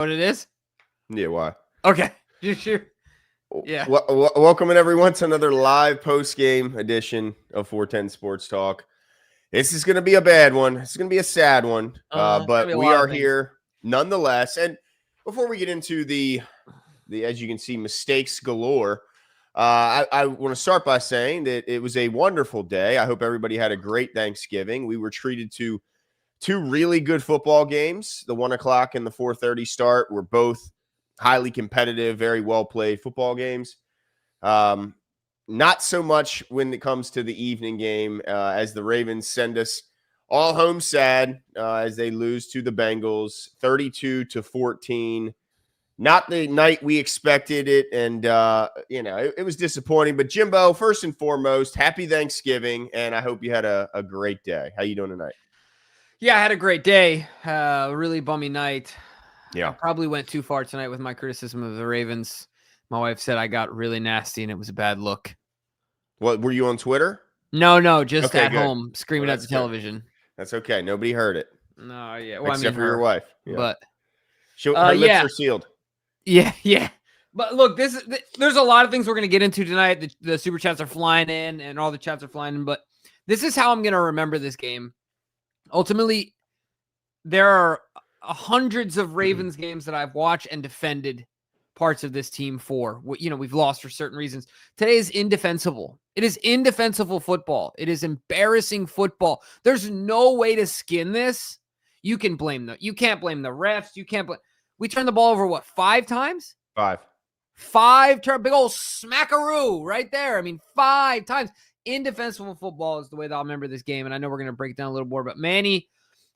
What it is? Yeah, why? Okay. You sure? Yeah. Welcome everyone to another live post-game edition of 410 Sports Talk. This is going to be a bad one. It's going to be a sad one, but we are here nonetheless. And before we get into the as you can see, mistakes galore, I want to start by saying that it was a wonderful day. I hope everybody had a great Thanksgiving. We were treated to two really good football games. The 1 o'clock and the 4:30 start were both highly competitive, very well played football games. Not so much when it comes to the evening game, as the Ravens send us all home sad as they lose to the Bengals 32-14. Not the night we expected it, and it was disappointing. But Jimbo, first and foremost, happy Thanksgiving, and I hope you had a great day. How you doing tonight? Yeah, I had a great day. Really bummy night. Yeah. I probably went too far tonight with my criticism of the Ravens. My wife said I got really nasty and it was a bad look. What, were you on Twitter? No, just at home screaming at the television. Good. That's okay. Nobody heard it. No, yeah. Well, except for your wife. Yeah. But her lips are sealed. Yeah. But look, there's a lot of things we're going to get into tonight. The super chats are flying in and all the chats are flying in. But this is how I'm going to remember this game. Ultimately, there are hundreds of Ravens games that I've watched and defended parts of this team for. We've lost for certain reasons. Today is indefensible. It is indefensible football. It is embarrassing football. There's no way to skin this. You can't blame the refs. We turned the ball over, 5 times? 5. 5 turn, big old smackaroo right there. I mean, 5 times. Indefensible football is the way that I'll remember this game, and I know we're going to break it down a little more, but Manny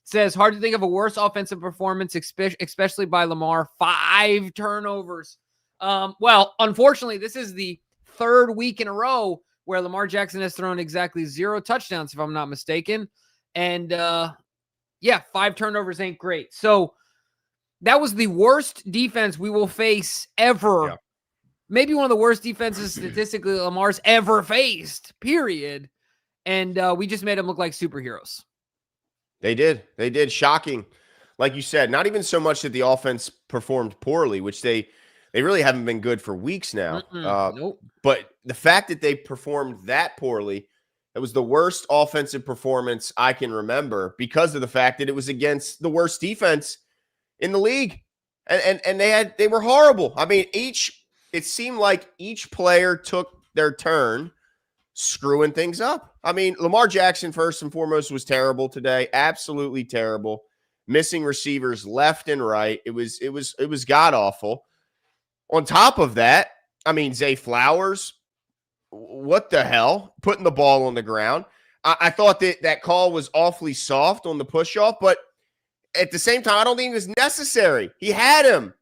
says, hard to think of a worse offensive performance, especially by Lamar. 5 turnovers. Well, unfortunately, this is the 3rd week in a row where Lamar Jackson has thrown exactly 0 touchdowns, if I'm not mistaken. And, 5 turnovers ain't great. So that was the worst defense we will face ever. Yeah. Maybe one of the worst defenses statistically Lamar's ever faced, period. And we just made them look like superheroes. They did. Shocking. Like you said, not even so much that the offense performed poorly, which they really haven't been good for weeks now. Nope. But the fact that they performed that poorly, it was the worst offensive performance I can remember because of the fact that it was against the worst defense in the league. And they were horrible. I mean, it seemed like each player took their turn screwing things up. I mean, Lamar Jackson, first and foremost, was terrible today. Absolutely terrible. Missing receivers left and right. It was god-awful. On top of that, I mean, Zay Flowers, what the hell? Putting the ball on the ground. I thought that call was awfully soft on the push-off, but at the same time, I don't think it was necessary. He had him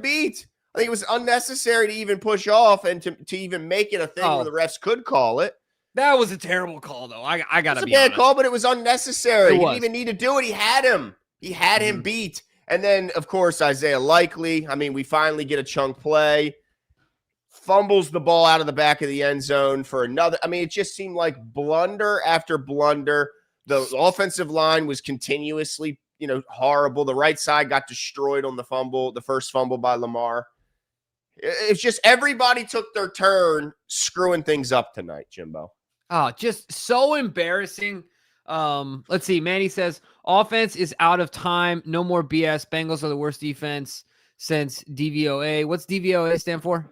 beat. I think it was unnecessary to even push off and to even make it a thing where the refs could call it. That was a terrible call, though. I got to be honest. It's a bad call, but it was unnecessary. He didn't even need to do it. He had him. He had him beat. And then, of course, Isaiah Likely. I mean, we finally get a chunk play. Fumbles the ball out of the back of the end zone for another. I mean, it just seemed like blunder after blunder. The offensive line was continuously, horrible. The right side got destroyed on the first fumble by Lamar. It's just everybody took their turn screwing things up tonight, Jimbo. Oh, just so embarrassing. Let's see. Manny says, offense is out of time. No more BS. Bengals are the worst defense since DVOA. What's DVOA stand for?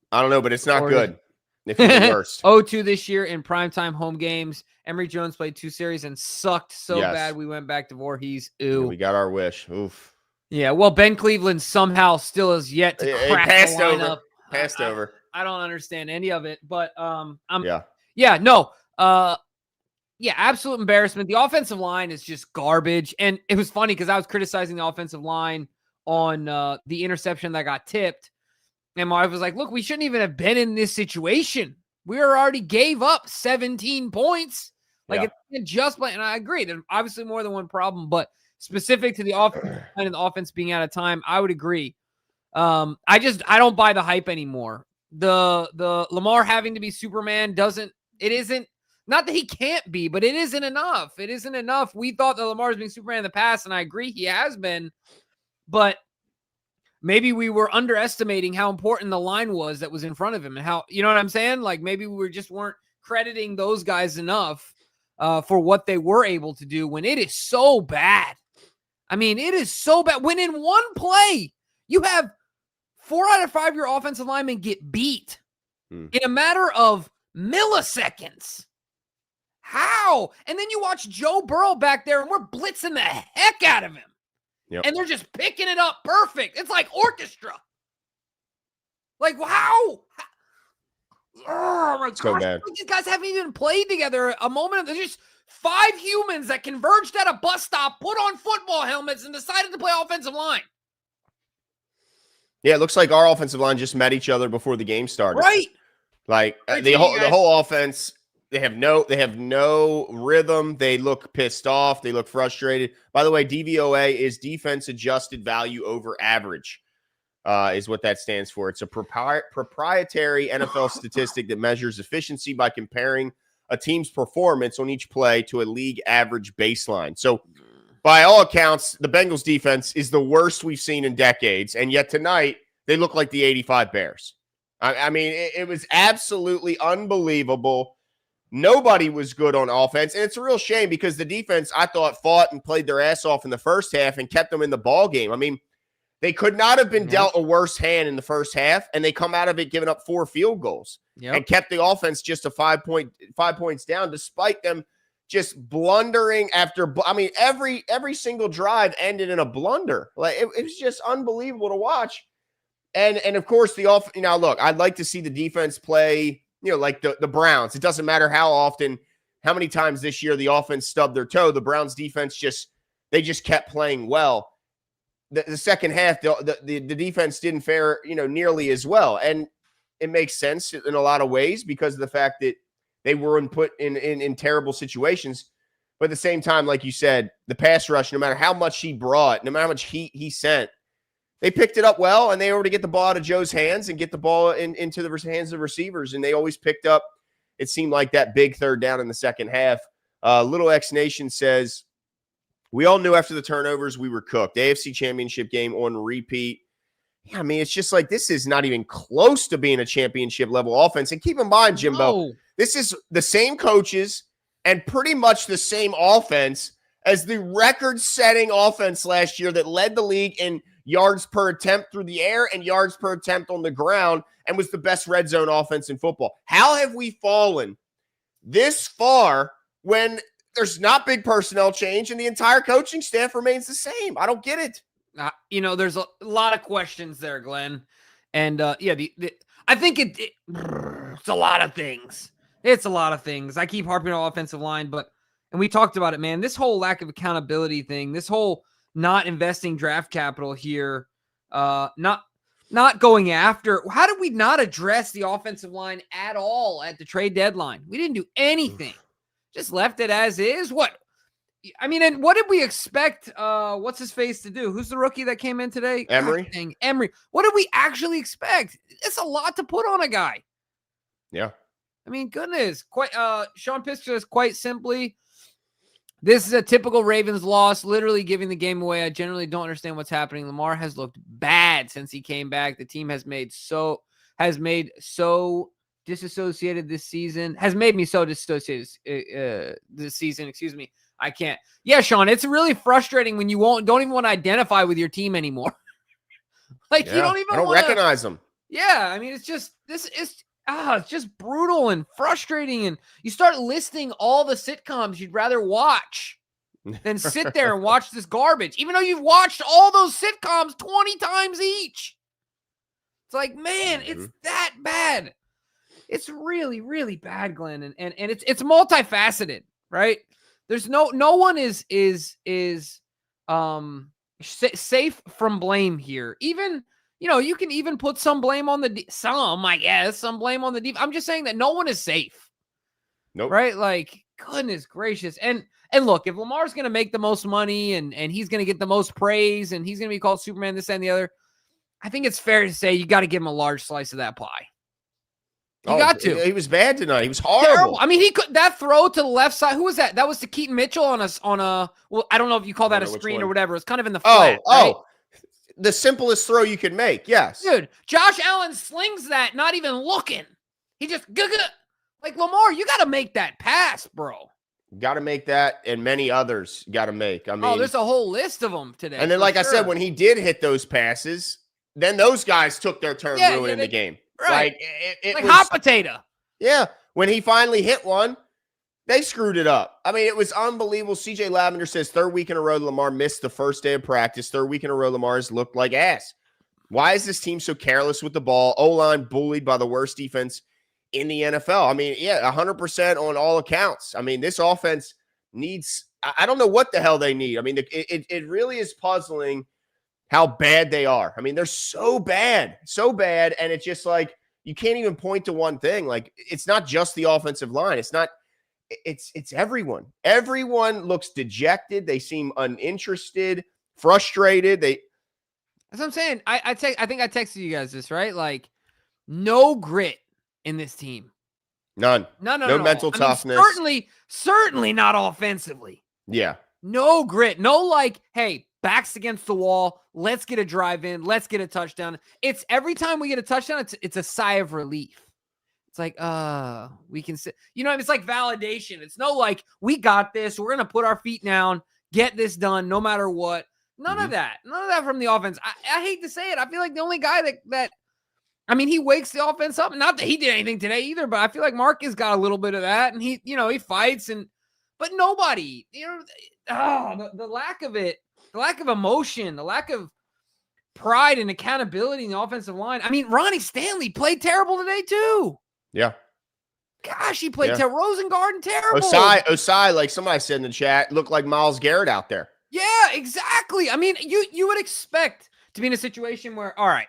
I don't know, but it's not good. If it's the worst. 0-2 this year in primetime home games. Emory Jones played 2 series and sucked so bad we went back to Voorhees. Ooh. Yeah, we got our wish. Oof. Yeah, well, Ben Cleveland somehow still is yet to crack the lineup. Passed over. I don't understand any of it, but absolute embarrassment. The offensive line is just garbage, and it was funny because I was criticizing the offensive line on the interception that got tipped, and my wife was like, "Look, we shouldn't even have been in this situation. We already gave up 17 points. Like it's just and I agree. There's obviously more than one problem, but." Specific to the offense and the offense being out of time, I would agree. I don't buy the hype anymore. The Lamar having to be Superman isn't not that he can't be, but it isn't enough. It isn't enough. We thought that Lamar's been Superman in the past, and I agree he has been, but maybe we were underestimating how important the line was that was in front of him and how, you know what I'm saying? Like maybe we just weren't crediting those guys enough for what they were able to do when it is so bad. I mean, it is so bad. When in one play, you have 4 out of 5 of your offensive linemen get beat in a matter of milliseconds. How? And then you watch Joe Burrow back there, and we're blitzing the heck out of him. Yep. And they're just picking it up perfect. It's like orchestra. Like, how? Oh, my So gosh. bad. These guys haven't even played together a moment. There's just 5 humans that converged at a bus stop, put on football helmets, and decided to play offensive line. Yeah, it looks like our offensive line just met each other before the game started. Right. Like the whole offense, they have no rhythm. They look pissed off. They look frustrated. By the way, DVOA is defense adjusted value over average, is what that stands for. It's a proprietary NFL statistic that measures efficiency by comparing a team's performance on each play to a league average baseline. So by all accounts, the Bengals defense is the worst we've seen in decades. And yet tonight, they look like the 85 Bears. I mean, it was absolutely unbelievable. Nobody was good on offense. And it's a real shame because the defense, I thought, fought and played their ass off in the first half and kept them in the ball game. I mean, they could not have been dealt a worse hand in the first half, and they come out of it giving up 4 field goals and kept the offense just a 5 points down, despite them just blundering after. I mean, every single drive ended in a blunder. Like it was just unbelievable to watch. And of course now look, I'd like to see the defense play, like the Browns. It doesn't matter how often, how many times this year the offense stubbed their toe. The Browns defense just kept playing well. The second half, the defense didn't fare, nearly as well. And it makes sense in a lot of ways because of the fact that they were put in terrible situations. But at the same time, like you said, the pass rush, no matter how much he brought, no matter how much heat he sent, they picked it up well, and they were able to get the ball out of Joe's hands and get the ball into the hands of receivers. And they always picked up, it seemed like, that big third down in the second half. Little X Nation says, we all knew after the turnovers we were cooked. AFC Championship game on repeat. Yeah, I mean, it's just like this is not even close to being a championship-level offense. And keep in mind, Jimbo, this is the same coaches and pretty much the same offense as the record-setting offense last year that led the league in yards per attempt through the air and yards per attempt on the ground and was the best red zone offense in football. How have we fallen this far when there's not big personnel change and the entire coaching staff remains the same? I don't get it. There's a lot of questions there, Glenn. And I think it's a lot of things. It's a lot of things. I keep harping on offensive line, and we talked about it, man. This whole lack of accountability thing, this whole not investing draft capital here, not going after. How did we not address the offensive line at all at the trade deadline? We didn't do anything. Just left it as is. What? I mean, and what did we expect? What's his face to do? Who's the rookie that came in today? Emery. Emery. What did we actually expect? It's a lot to put on a guy. Yeah. I mean, goodness. Sean Pisk says quite simply, this is a typical Ravens loss, literally giving the game away. I generally don't understand what's happening. Lamar has looked bad since he came back. The team has made so disassociated this season. Has made me so disassociated this season. Excuse me. I can't. Yeah, Sean, it's really frustrating when you don't even want to identify with your team anymore. You don't even recognize them. Yeah, I mean, it's just it's just brutal and frustrating. And you start listing all the sitcoms you'd rather watch than sit there and watch this garbage, even though you've watched all those sitcoms 20 times each. It's like, man, it's that bad. It's really, really bad, Glenn. And it's multifaceted, right? There's no one is safe from blame here. Even, you can even put some blame on some blame on the deep. I'm just saying that no one is safe. Nope. Right? Like, goodness gracious. And look, if Lamar's going to make the most money and he's going to get the most praise and he's going to be called Superman, this and the other, I think it's fair to say you got to give him a large slice of that pie. You got to. He was bad tonight. He was horrible. Terrible. I mean, he could that throw to the left side. Who was that? That was to Keaton Mitchell on a. Well, I don't know if you call that a screen or whatever. It's kind of in the flat. Right? the simplest throw you can make. Yes. Dude, Josh Allen slings that, not even looking. He just, like, Lamar, you got to make that pass, bro. Got to make that, and many others got to make. I mean, there's a whole list of them today. And then, like I said, when he did hit those passes, then those guys took their turn ruining the game. Right. Like, it like was, hot potato. Yeah. When he finally hit one, they screwed it up. I mean, it was unbelievable. CJ Lavender says, third week in a row, Lamar missed the first day of practice. Third week in a row, Lamar's looked like ass. Why is this team so careless with the ball? O-line bullied by the worst defense in the NFL. I mean, 100% on all accounts. I mean, this offense needs – I don't know what the hell they need. I mean, it really is puzzling how bad they are. I mean, they're so bad, and it's just like you can't even point to one thing. Like, it's not just the offensive line. It's not – it's everyone. Everyone looks dejected. They seem uninterested, frustrated. That's what I'm saying. I think I texted you guys this, right? Like, no grit in this team. None. No mental toughness. Certainly not offensively. Yeah. No grit. No, like, hey, backs against the wall. Let's get a drive in. Let's get a touchdown. It's every time we get a touchdown, it's a sigh of relief. It's like, we can sit. You know, it's like validation. It's no like, we got this. We're going to put our feet down, get this done no matter what. None of that. None of that from the offense. I hate to say it. I feel like the only guy that I mean, he wakes the offense up. Not that he did anything today either, but I feel like Marcus got a little bit of that, and he fights, but nobody, the lack of it, the lack of emotion, the lack of pride and accountability in the offensive line. I mean, Ronnie Stanley played terrible today too. Yeah. Gosh, he played terrible. Rosengarten terrible. Osai, like somebody said in the chat, looked like Myles Garrett out there. Yeah, exactly. I mean, you would expect to be in a situation where, all right,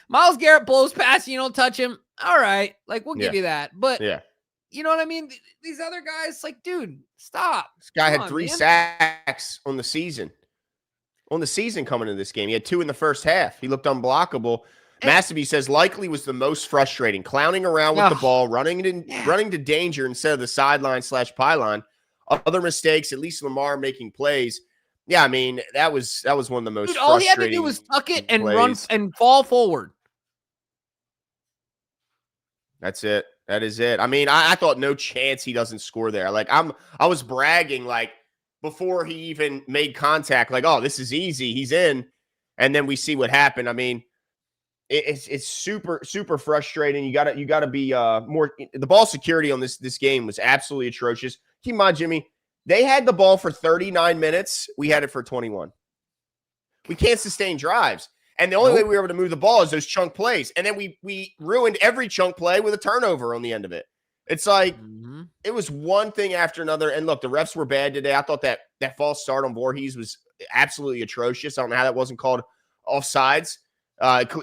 Myles Garrett blows past you, don't touch him. All right, like we'll give you that. But you know what I mean? These other guys, like, dude, stop. This guy had 3 sacks on the season. Coming into this game. He had 2 in the first half. He looked unblockable. Massabee says likely was the most frustrating, clowning around with the ball, running to danger instead of the sideline/pylon. Other mistakes, at least Lamar making plays. Yeah, I mean, that was one of the most frustrating. All he had to do was tuck it and run and fall forward. That's it. That is it. I mean, I thought no chance he doesn't score there. Like I was bragging like before he even made contact, like, oh, this is easy. He's in. And then we see what happened. I mean, it's super, super frustrating. You gotta be more. The ball security on this game was absolutely atrocious. Keep in mind, Jimmy, they had the ball for 39 minutes. We had it for 21. We can't sustain drives. And the only way we were able to move the ball is those chunk plays. And then we ruined every chunk play with a turnover on the end of it. It's like it was one thing after another. And look, the refs were bad today. I thought that false start on Voorhees was absolutely atrocious. I don't know how that wasn't called offsides.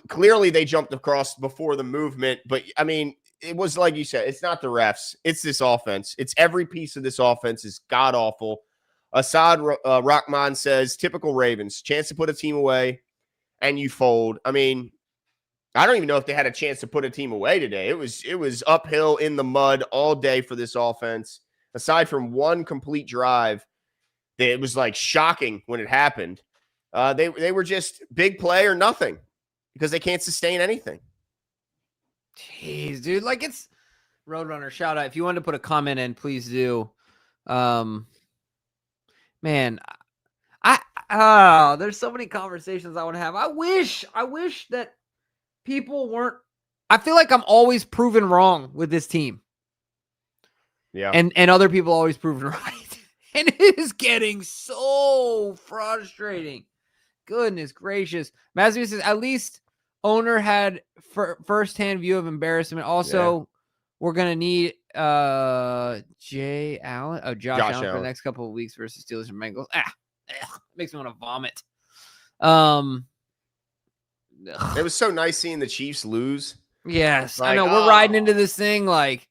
Clearly, they jumped across before the movement. But, I mean, it was like you said, it's not the refs. It's this offense. It's every piece of this offense is god-awful. Assad Rahman says, typical Ravens, chance to put a team away, and you fold. I mean, I don't even know if they had a chance to put a team away today. It was uphill in the mud all day for this offense. Aside from one complete drive, it was like shocking when it happened. They were just big play or nothing because they can't sustain anything. Jeez, dude. Like, it's Roadrunner, shout out. If you wanted to put a comment in, please do. Man, there's so many conversations I want to have. I wish that people weren't. I feel like I'm always proven wrong with this team. Yeah. And other people always proven right. And it is getting so frustrating. Goodness gracious. Mazzy says, at least owner had first-hand view of embarrassment. Also, we're going to need Josh Allen for the next couple of weeks versus Steelers and Bengals. Makes me want to vomit. It was so nice seeing the Chiefs lose. Yes, like, I know. We're riding into this thing like,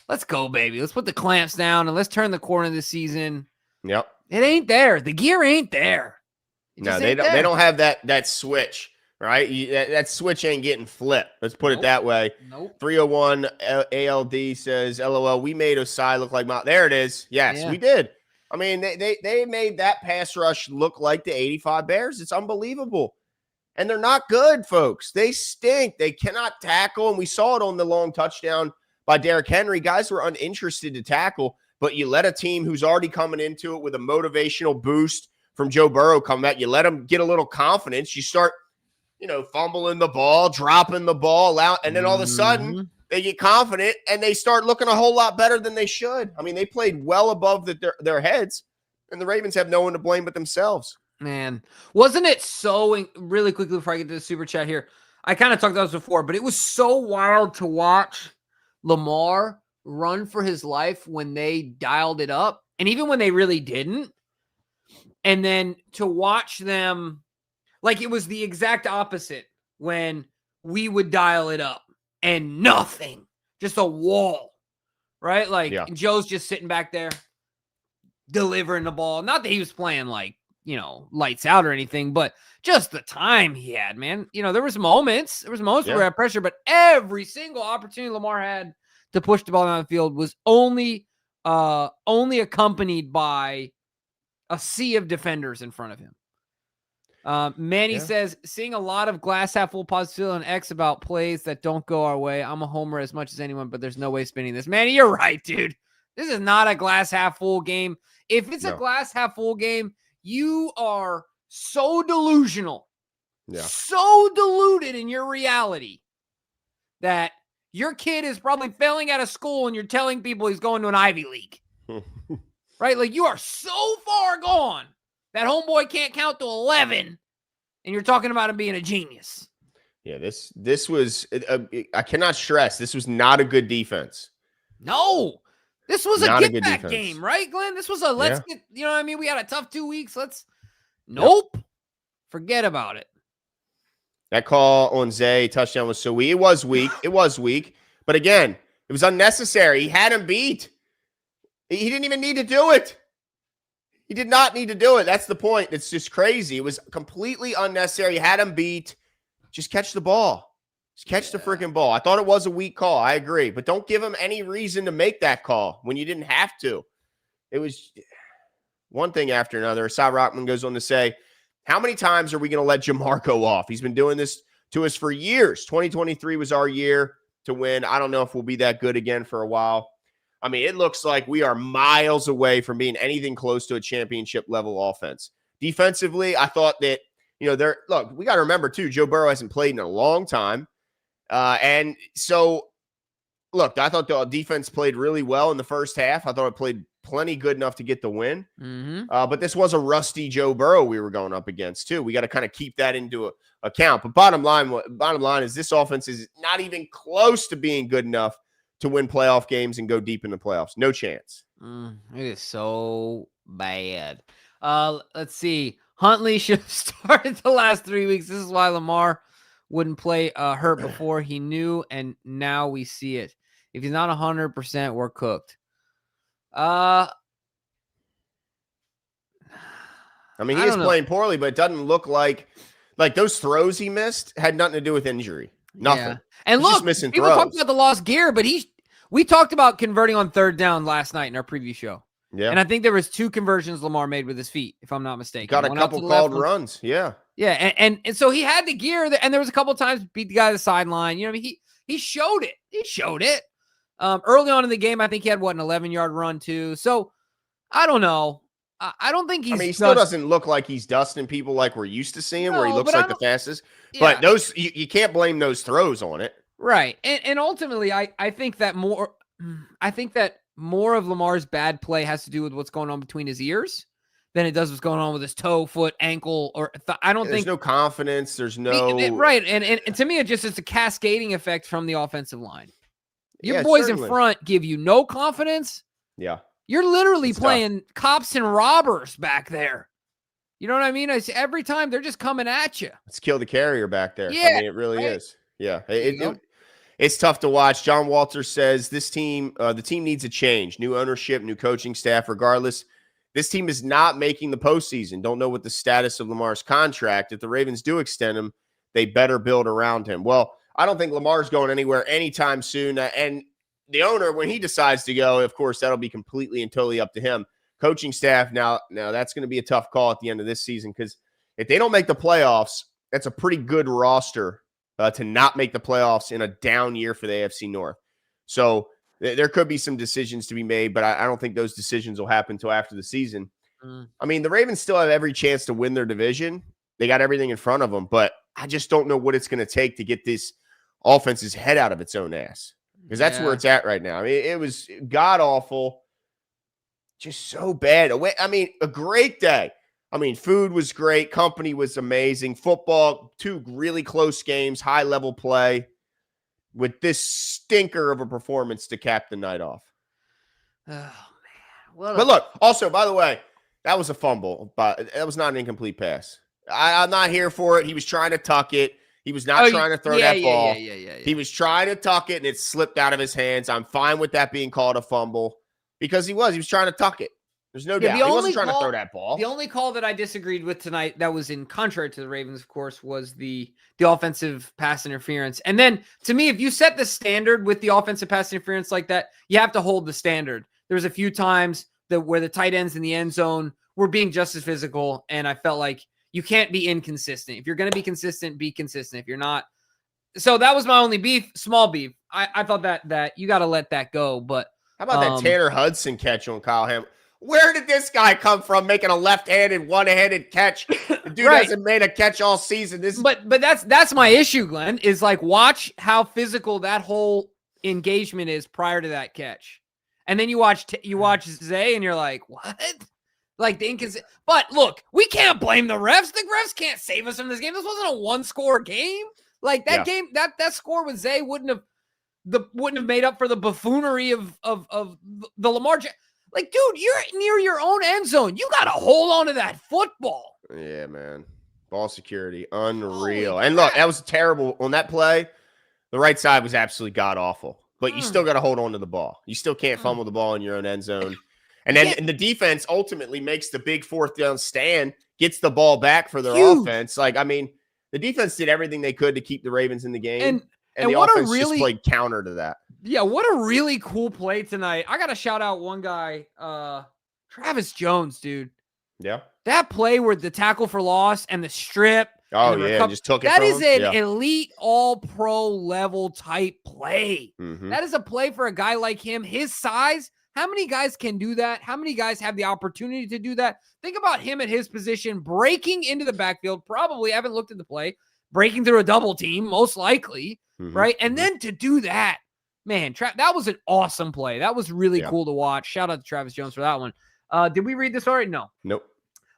let's go, baby. Let's put the clamps down and let's turn the corner this season. Yep. It ain't there. The gear ain't there. No, they don't. They don't have that switch, right? That switch ain't getting flipped. Let's put it that way. Nope. 301 ALD says, "LOL, we made Osai look like my." There it is. Yes, we did. I mean, they made that pass rush look like the 85 Bears. It's unbelievable. And they're not good, folks. They stink. They cannot tackle. And we saw it on the long touchdown by Derrick Henry. Guys were uninterested to tackle, but you let a team who's already coming into it with a motivational boost from Joe Burrow come back. You let them get a little confidence. You start, fumbling the ball, dropping the ball out, and then all of a sudden they get confident and they start looking a whole lot better than they should. I mean, they played well above their heads, and the Ravens have no one to blame but themselves. Man, wasn't it so really quickly before I get to the super chat here? I kind of talked about this before, but it was so wild to watch Lamar run for his life when they dialed it up, and even when they really didn't. And then to watch them, like it was the exact opposite when we would dial it up and nothing, just a wall, right? Like Joe's just sitting back there delivering the ball. Not that he was playing like, lights out or anything, but just the time he had, man. There was moments where we had pressure, but every single opportunity Lamar had to push the ball down the field was only accompanied by a sea of defenders in front of him. Manny says, seeing a lot of glass half full positivity on X about plays that don't go our way. I'm a homer as much as anyone, but there's no way spinning this. Manny, you're right, dude. This is not a glass half full game. If it's a glass half full game, you are so delusional, so deluded in your reality that your kid is probably failing out of school and you're telling people he's going to an Ivy League, right? Like you are so far gone that homeboy can't count to 11 and you're talking about him being a genius. Yeah, this was, I cannot stress, this was not a good defense. No. This was not a get-back game, right, Glenn? This was a let's get, we had a tough 2 weeks. Nope. Forget about it. That call on Zay touchdown was so weak. It was weak. But again, it was unnecessary. He had him beat. He didn't even need to do it. He did not need to do it. That's the point. It's just crazy. It was completely unnecessary. He had him beat. Just catch the ball. Just catch the freaking ball. I thought it was a weak call. I agree. But don't give him any reason to make that call when you didn't have to. It was one thing after another. Asad Rockman goes on to say, how many times are we going to let Jamar go off? He's been doing this to us for years. 2023 was our year to win. I don't know if we'll be that good again for a while. I mean, it looks like we are miles away from being anything close to a championship level offense. Defensively, I thought that, we got to remember too, Joe Burrow hasn't played in a long time. And so, look, I thought the defense played really well in the first half. I thought it played plenty good enough to get the win. But this was a rusty Joe Burrow we were going up against, too. We got to kind of keep that into account. But bottom line is this offense is not even close to being good enough to win playoff games and go deep in the playoffs. No chance. It is so bad. Let's see. Huntley should have started the last 3 weeks. This is why Lamar wouldn't play hurt before he knew, and now we see it. If he's not 100%, we're cooked. I mean, he is playing poorly, but it doesn't look like those throws he missed had nothing to do with injury. Nothing. Yeah. And he's look, missing people throws. talked about the lost gear, but we talked about converting on third down last night in our preview show. Yeah. And I think there was 2 conversions Lamar made with his feet, if I'm not mistaken. Got a couple called runs. Yeah. Yeah. And so he had the gear, and there was a couple times beat the guy to the sideline. He showed it. He showed it. Early on in the game, I think he had an 11-yard run too. So I don't know. I don't think he's. I mean, he still doesn't look like he's dusting people like we're used to seeing, where he looks like the fastest. Yeah. But those you can't blame those throws on it, right? And ultimately, I think that more of Lamar's bad play has to do with what's going on between his ears than it does what's going on with his toe, foot, ankle, or I don't think there's no confidence. There's no right. And to me, it's a cascading effect from the offensive line. Your boys certainly in front give you no confidence. Yeah. You're literally playing cops and robbers back there. You know what I mean? Every time they're just coming at you. Let's kill the carrier back there. Yeah, I mean, it really is. Yeah. It's tough to watch. John Walter says this team, the team needs a change. New ownership, new coaching staff. Regardless, this team is not making the postseason. Don't know what the status of Lamar's contract. If the Ravens do extend him, they better build around him. Well, I don't think Lamar's going anywhere anytime soon. And the owner, when he decides to go, of course, that'll be completely and totally up to him. Coaching staff, now that's going to be a tough call at the end of this season, because if they don't make the playoffs, that's a pretty good roster to not make the playoffs in a down year for the AFC North. So there could be some decisions to be made, but I don't think those decisions will happen until after the season. I mean, the Ravens still have every chance to win their division. They got everything in front of them, but I just don't know what it's going to take to get this offense's head out of its own ass, because that's where it's at right now. I mean, it was god-awful, just so bad. I mean, a great day. I mean, food was great. Company was amazing. Football, 2 really close games, high-level play, with this stinker of a performance to cap the night off. Oh, man. But look, also, by the way, that was a fumble, but that was not an incomplete pass. I'm not here for it. He was trying to tuck it. He was not trying to throw that ball. He was trying to tuck it, and it slipped out of his hands. I'm fine with that being called a fumble because he was trying to tuck it. There's no doubt. He wasn't trying to throw that ball. The only call that I disagreed with tonight that was in contrary to the Ravens, of course, was the offensive pass interference. And then, to me, if you set the standard with the offensive pass interference like that, you have to hold the standard. There's a few times where the tight ends in the end zone were being just as physical, and I felt like you can't be inconsistent. If you're going to be consistent, be consistent. If you're not. So that was my only beef, small beef. I thought that you got to let that go. But how about that Tanner Hudson catch on Kyle Hamilton? Where did this guy come from making a left-handed, one-handed catch? The dude hasn't made a catch all season. But that's my issue, Glenn, is like watch how physical that whole engagement is prior to that catch. And then you watch Zay and you're like, what? Like the inconsistent. But look, we can't blame the refs. The refs can't save us from this game. This wasn't a 1-score game. Like that game, that score with Zay wouldn't have made up for the buffoonery of the Lamar Jackson. Like, dude, you're near your own end zone. You got to hold on to that football. Yeah, man. Ball security, unreal. And look, that was terrible on that play. The right side was absolutely god-awful. But you still got to hold on to the ball. You still can't fumble the ball in your own end zone. And then and the defense ultimately makes the big 4th down stand, gets the ball back for their offense. Like, I mean, the defense did everything they could to keep the Ravens in the game. And the offense just played counter to that. Yeah, what a really cool play tonight. I got to shout out one guy, Travis Jones, dude. Yeah. That play where the tackle for loss and the strip. Oh, yeah, just took it from him. That is an elite all-pro level type play. Mm-hmm. That is a play for a guy like him. His size, how many guys can do that? How many guys have the opportunity to do that? Think about him at his position, breaking into the backfield. Probably haven't looked at the play. Breaking through a double team, most likely, right? And then to do that, man, that was an awesome play. That was really cool to watch. Shout out to Travis Jones for that one. Did we read this already? No. Nope.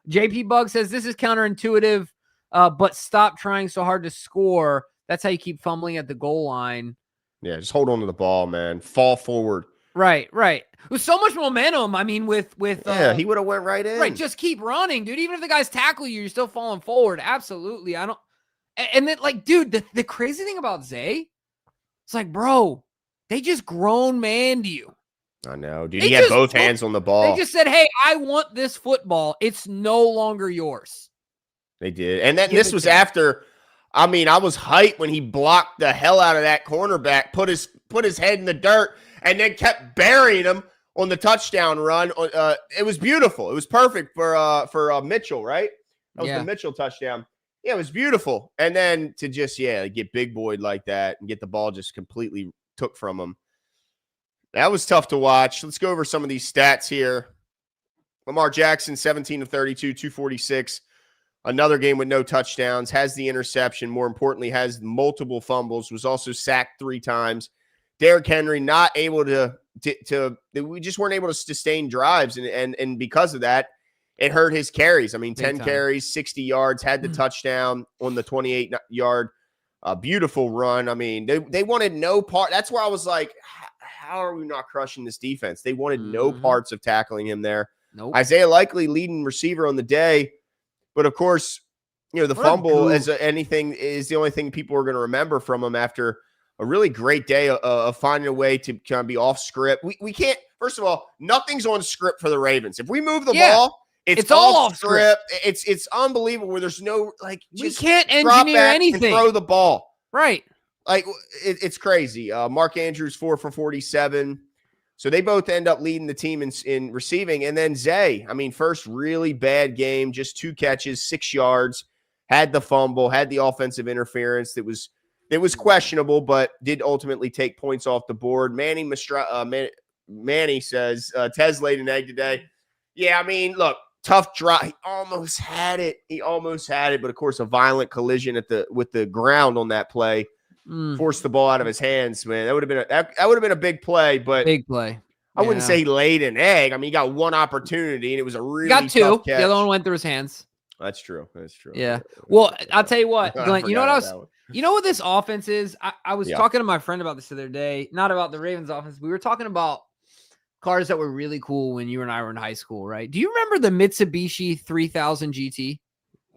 JP Bug says, this is counterintuitive, but stop trying so hard to score. That's how you keep fumbling at the goal line. Yeah, just hold on to the ball, man. Fall forward. Right. With so much momentum, I mean, with he would have went right in. Right, just keep running, dude. Even if the guys tackle you, you're still falling forward. Absolutely. And then, like, dude, the crazy thing about Zay, it's like, bro, they just grown manned you. I know, dude. He had both hands on the ball. They just said, hey, I want this football. It's no longer yours. They did. And then this was after, I mean, I was hyped when he blocked the hell out of that cornerback, put his head in the dirt, and then kept burying him on the touchdown run. It was beautiful. It was perfect for Mitchell, right? That was the Mitchell touchdown. Yeah, it was beautiful. And then to just, get big boyed like that and get the ball just completely took from him. That was tough to watch. Let's go over some of these stats here. Lamar Jackson, 17 of 32, 246. Another game with no touchdowns, has the interception. More importantly, has multiple fumbles, was also sacked 3 times. Derrick Henry not able to we just weren't able to sustain drives. And because of that, it hurt his carries. I mean, 10 carries, 60 yards, had the touchdown on the 28-yard beautiful run. I mean, they wanted no part. That's where I was like, how are we not crushing this defense? They wanted no parts of tackling him there. Nope. Isaiah Likely leading receiver on the day. But, of course, the fumble is the only thing people are going to remember from him after a really great day of finding a way to kind of be off script. We can't – first of all, nothing's on script for the Ravens. If we move the ball – it's all off script. It's unbelievable where there's no we can't engineer anything. And throw the ball. Right. Like it's crazy. Mark Andrews 4 for 47. So they both end up leading the team in receiving. And then Zay, I mean, first really bad game, just 2 catches, 6 yards. had the fumble, had the offensive interference that was questionable, but did ultimately take points off the board. Manny says, Tez laid an egg today. Yeah, I mean, look, tough drop. He almost had it. But of course, a violent collision with the ground on that play forced the ball out of his hands. Man, that would have been a big play. But big play. I wouldn't say he laid an egg. I mean, he got one opportunity, and it was a really got two. Tough catch. The other one went through his hands. That's true. Yeah. Well, I'll tell you what, Glenn. You know what this offense is? I was talking to my friend about this the other day. Not about the Ravens offense. We were talking about cars that were really cool when you and I were in high school, right? Do you remember the Mitsubishi 3000 GT?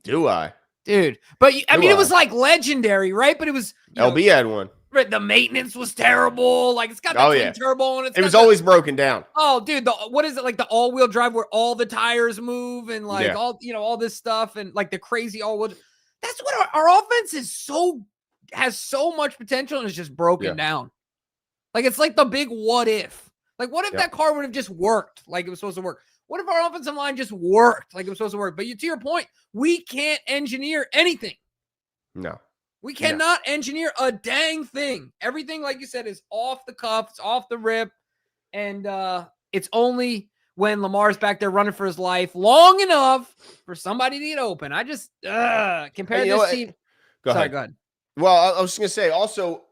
Do I? Dude. But it was like legendary, right? But it was LB had one. Right, the maintenance was terrible. Like it's got the twin turbo and it was always broken down. Oh, dude, what is it, like the all-wheel drive where all the tires move and like all this stuff and like the crazy all-wheel. That's what our offense has so much potential and it's just broken down. Like it's like the big what if. Like what if that car would have just worked like it was supposed to work? What if our offensive line just worked like it was supposed to work? But to your point, we can't engineer anything. No. We cannot engineer a dang thing. Everything, like you said, is off the cuff, it's off the rip. And it's only when Lamar's back there running for his life long enough for somebody to get open. I just compare this team. Go ahead. Well, I was going to say also,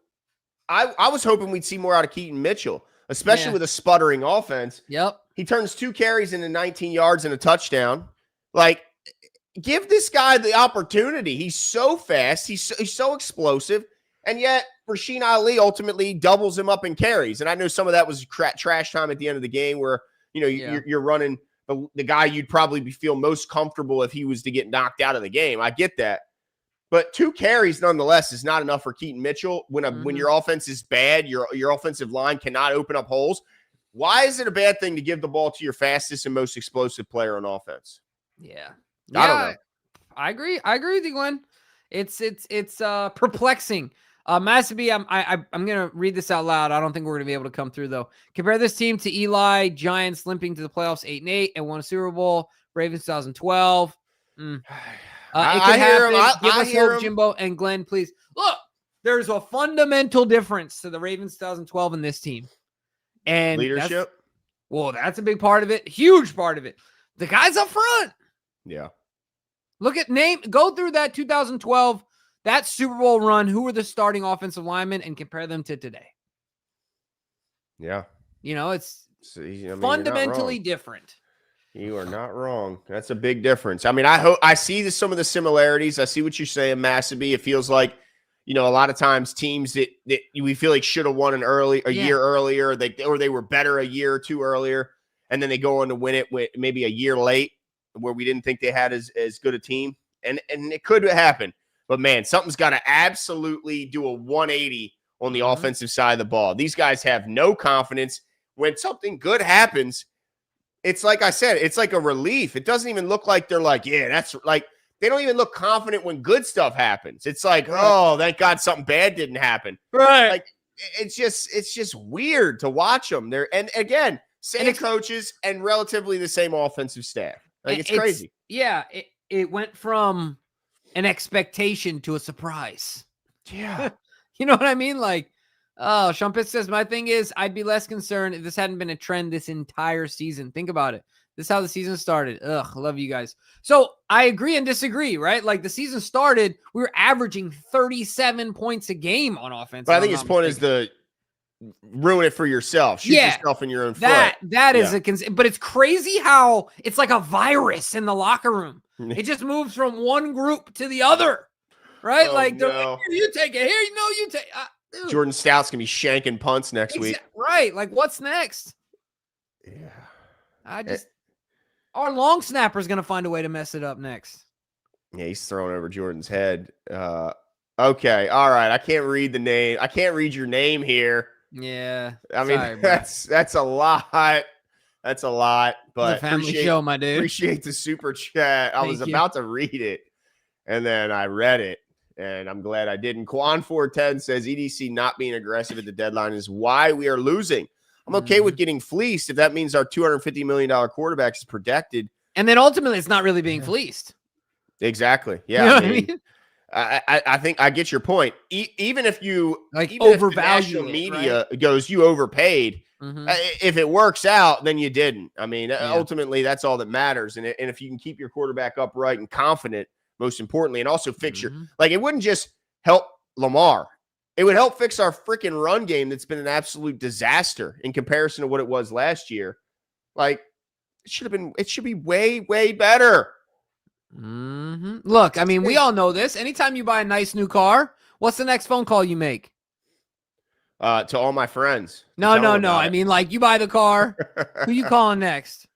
I was hoping we'd see more out of Keaton Mitchell, especially with a sputtering offense. Yep. He turns 2 carries into 19 yards and a touchdown. Like, give this guy the opportunity. He's so fast. He's so explosive. And yet, Rasheen Ali ultimately doubles him up in carries. And I know some of that was trash time at the end of the game where, you're running the guy you'd probably feel most comfortable if he was to get knocked out of the game. I get that. But 2 carries, nonetheless, is not enough for Keaton Mitchell. When your offense is bad, your offensive line cannot open up holes. Why is it a bad thing to give the ball to your fastest and most explosive player on offense? Yeah. I don't know. I agree with you, Glenn. It's perplexing. Massey, I'm gonna read this out loud. I don't think we're gonna be able to come through though. Compare this team to Eli, Giants limping to the playoffs 8-8 and won a Super Bowl. Ravens 2012. I hear him. Give us hope, Jimbo and Glenn, please. Look, there's a fundamental difference to the Ravens 2012 and this team. And leadership. That's a big part of it. Huge part of it. The guys up front. Yeah. Look at go through that 2012, that Super Bowl run. Who were the starting offensive linemen and compare them to today? Yeah. It's fundamentally different. You are not wrong. That's a big difference. I mean, I see some of the similarities. I see what you're saying, Massey. It feels like, a lot of times teams that we feel like should have won a year earlier, or they were better a year or two earlier, and then they go on to win it with maybe a year late, where we didn't think they had as good a team. And it could happen. But, man, something's got to absolutely do a 180 on the offensive side of the ball. These guys have no confidence. When something good happens, it's like I said, it's like a relief. It doesn't even look like they're like, that's like – they don't even look confident when good stuff happens. It's like, oh, thank God something bad didn't happen. Right. Like, it's just weird to watch them. And again, same coaches and relatively the same offensive staff. Like, it's crazy. It went from an expectation to a surprise. Yeah. You know what I mean? Like, Sean Pitts says, my thing is, I'd be less concerned if this hadn't been a trend this entire season. Think about it. This is how the season started. Ugh, I love you guys. So I agree and disagree, right? Like the season started, we were averaging 37 points a game on offense. But I think his point is to ruin it for yourself. Shoot yourself in your own foot. That is but it's crazy how it's like a virus in the locker room. It just moves from one group to the other, right? Like, no. Like, here, you take it. Here, you take Jordan Stout's going to be shanking punts next week. Right. Like, what's next? Yeah. Our long snapper is going to find a way to mess it up next. Yeah, he's throwing over Jordan's head. Okay. All right. I can't read the name. I can't read your name here. Yeah. I mean, that's a lot. That's a lot. But it's a family show, my dude. Appreciate the super chat. I was about to read it, and then I read it, and I'm glad I didn't. Quan 410 says EDC not being aggressive at the deadline is why we are losing. I'm okay with getting fleeced if that means our $250 million quarterback is protected. And then ultimately, it's not really being fleeced. Exactly. Yeah. You know I what I mean, mean? I think I get your point. Even if Like even if the overvalue national it, media goes, you overpaid. right? If it works out, then you didn't. I mean, Yeah. ultimately, that's all that matters. And if you can keep your quarterback upright and confident, most importantly, and also fix your it wouldn't just help Lamar. It would help fix our freaking run game that's been an absolute disaster in comparison to what it was last year. Like it should be way, way better. Look, I mean, we all know this. Anytime you buy a nice new car, what's the next phone call you make? To all my friends. No. I mean, like you buy the car. Who you calling next?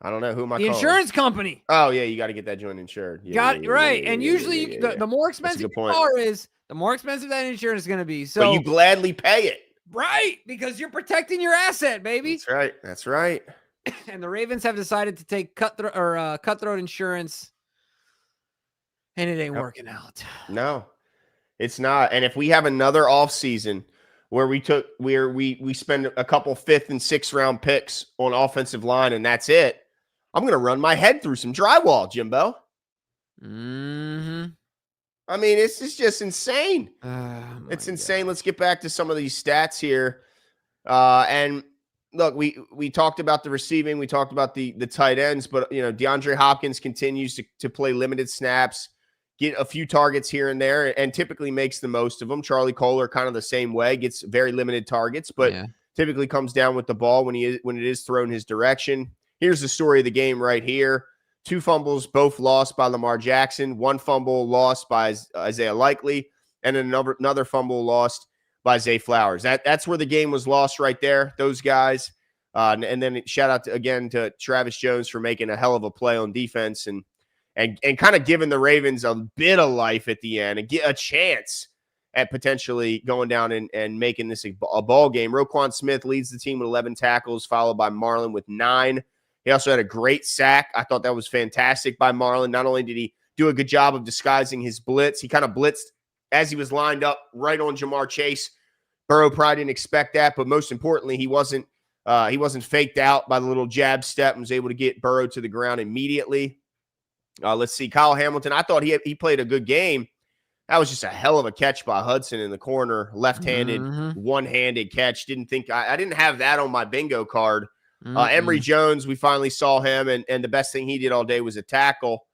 I don't know. Who am I The calling? insurance company. Oh, yeah. You got to get that joint insured. Right. And usually the more expensive your car is, the more expensive that insurance is going to be. So, but you gladly pay it. Right. Because you're protecting your asset, baby. That's right. That's right. And the Ravens have decided to take cutthroat insurance. And it ain't working out. No, it's not. And if we have another offseason where we spend a couple 5th and 6th round picks on offensive line and that's it, I'm going to run my head through some drywall, Jimbo. I mean, it's just insane. It's insane. God. Let's get back to some of these stats here. And look, we talked about the receiving. We talked about the tight ends, but, DeAndre Hopkins continues to play limited snaps, get a few targets here and there, and typically makes the most of them. Charlie Kohler kind of the same way, gets very limited targets, but typically comes down with the ball when it is thrown his direction. Here's the story of the game right here. 2 fumbles, both lost by Lamar Jackson. 1 fumble lost by Isaiah Likely, and another fumble lost by Zay Flowers. That's where the game was lost right there, those guys. And then shout out again to Travis Jones for making a hell of a play on defense and kind of giving the Ravens a bit of life at the end and get a chance at potentially going down and making this a ball game. Roquan Smith leads the team with 11 tackles, followed by Marlon with 9. He also had a great sack. I thought that was fantastic by Marlon. Not only did he do a good job of disguising his blitz, he kind of blitzed as he was lined up right on Jamar Chase. Burrow probably didn't expect that, but most importantly, he wasn't faked out by the little jab step and was able to get Burrow to the ground immediately. Let's see. Kyle Hamilton, I thought he played a good game. That was just a hell of a catch by Hudson in the corner. Left-handed, one-handed catch. I didn't have that on my bingo card. Emory Jones, we finally saw him, and the best thing he did all day was a tackle.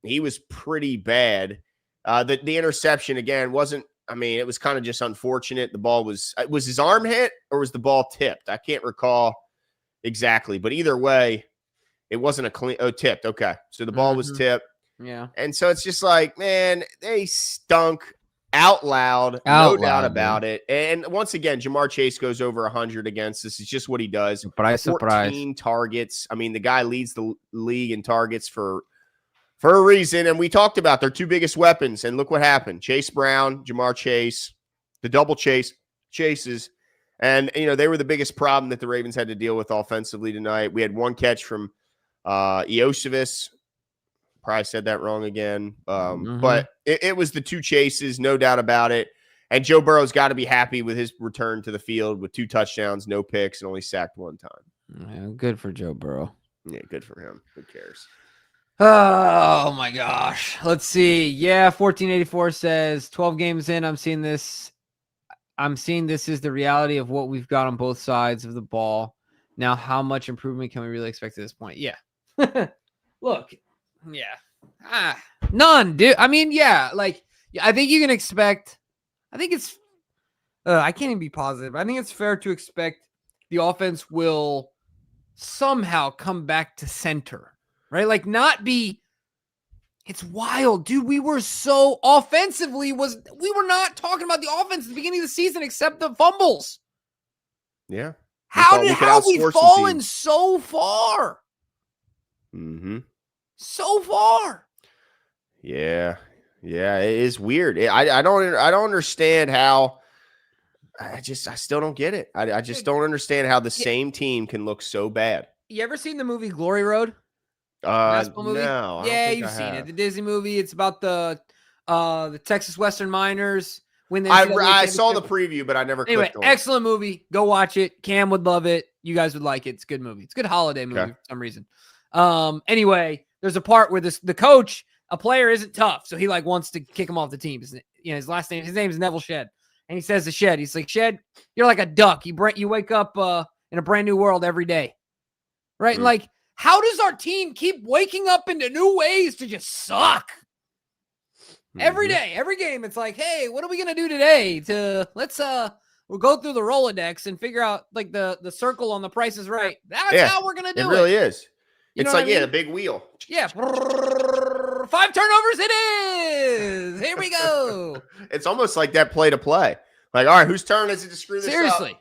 He was pretty bad. The interception, again, wasn't, it was kind of just unfortunate. The ball was his arm hit or was the ball tipped? I can't recall exactly, but either way, it wasn't a clean, tipped. Okay. So the ball was tipped. Yeah. And so it's just like, man, they stunk out loud, no doubt about it. And once again, Jamar Chase goes over 100 against us. It's just what he does. Surprise. 14 targets. The guy leads the league in targets for a reason. And we talked about their 2 biggest weapons. And look what happened. Chase Brown, Jamar Chase, the double chases. And, they were the biggest problem that the Ravens had to deal with offensively tonight. We had 1 catch from Iosivas. Probably said that wrong again. But it was the 2 chases, no doubt about it. And Joe Burrow's got to be happy with his return to the field with 2 touchdowns, no picks, and only sacked 1 time. Yeah, good for Joe Burrow. Yeah, good for him. Who cares? Oh, my gosh. Let's see. Yeah, 1484 says, 12 games in, I'm seeing this is the reality of what we've got on both sides of the ball. Now, how much improvement can we really expect at this point? Yeah. Look. Yeah. None, dude. I think you can expect, I can't even be positive. I think it's fair to expect the offense will somehow come back to center, right? Like it's wild, dude. We were so offensively we were not talking about the offense at the beginning of the season except the fumbles. Yeah. How have we fallen so far? So far. Yeah. Yeah. It is weird. I don't understand how. I still don't get it. I just don't understand how the same team can look so bad. You ever seen the movie Glory Road? Movie? No. Yeah, you've seen it. The Disney movie. It's about the Texas Western Miners. When I saw the preview, but I never clicked on it. Excellent movie. Go watch it. Cam would love it. You guys would like it. It's a good movie. It's a good holiday movie for some reason. Anyway, there's a part where the coach, a player isn't tough, so he like wants to kick him off the team. His name is Neville Shed, and he says to Shed, he's like, Shed, you're like a duck. You wake up in a brand new world every day, right? And like, how does our team keep waking up into new ways to just suck? Every day, every game, it's like, hey, what are we gonna do today? We'll go through the Rolodex and figure out like the circle on the Price is Right. That's how we're gonna do it. It really is. You it's know like, what I mean? the big wheel. Yeah. 5 turnovers it is. Here we go. It's almost like that play to play. Like, all right, whose turn is it to screw this up? Seriously.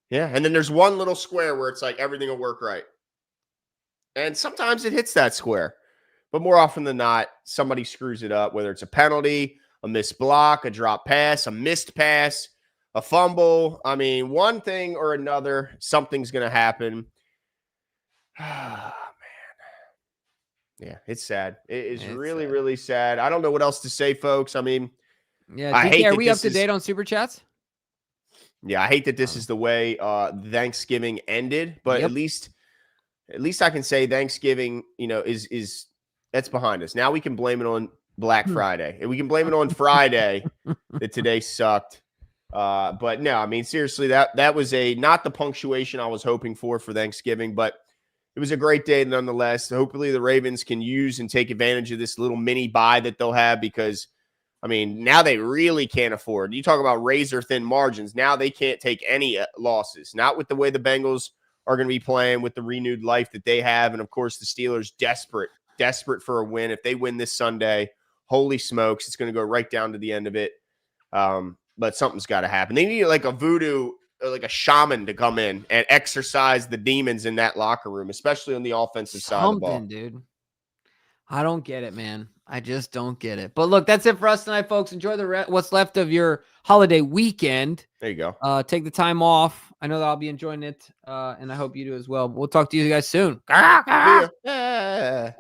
Yeah, and then there's one little square where it's like everything will work right. And sometimes it hits that square. But more often than not, somebody screws it up, whether it's a penalty, a missed block, a drop pass, a missed pass, a fumble. I mean, one thing or another, something's going to happen. Oh, man. Yeah, it's sad. It's really, sad. Really sad. I don't know what else to say, folks. I mean, are we up to date on Super Chats? Yeah, I hate that this is the way Thanksgiving ended, but at least I can say Thanksgiving, is that's behind us. Now we can blame it on Black Friday, and we can blame it on Friday that today sucked. But no, I mean, seriously, that was not the punctuation I was hoping for Thanksgiving, but it was a great day nonetheless. Hopefully the Ravens can use and take advantage of this little mini bye that they'll have, because I mean, now they really can't afford. You talk about razor thin margins. Now they can't take any losses, not with the way the Bengals are going to be playing, with the renewed life that they have. And of course, the Steelers desperate for a win. If they win this Sunday, holy smokes, it's going to go right down to the end of it. But something's got to happen. They need like a voodoo, like a shaman to come in and exorcise the demons in that locker room, especially on the offensive side of the ball. Dude. I don't get it, man. I just don't get it. But look, that's it for us tonight, folks. Enjoy what's left of your holiday weekend. There you go. Take the time off. I know that I'll be enjoying it, and I hope you do as well. We'll talk to you guys soon. Yeah.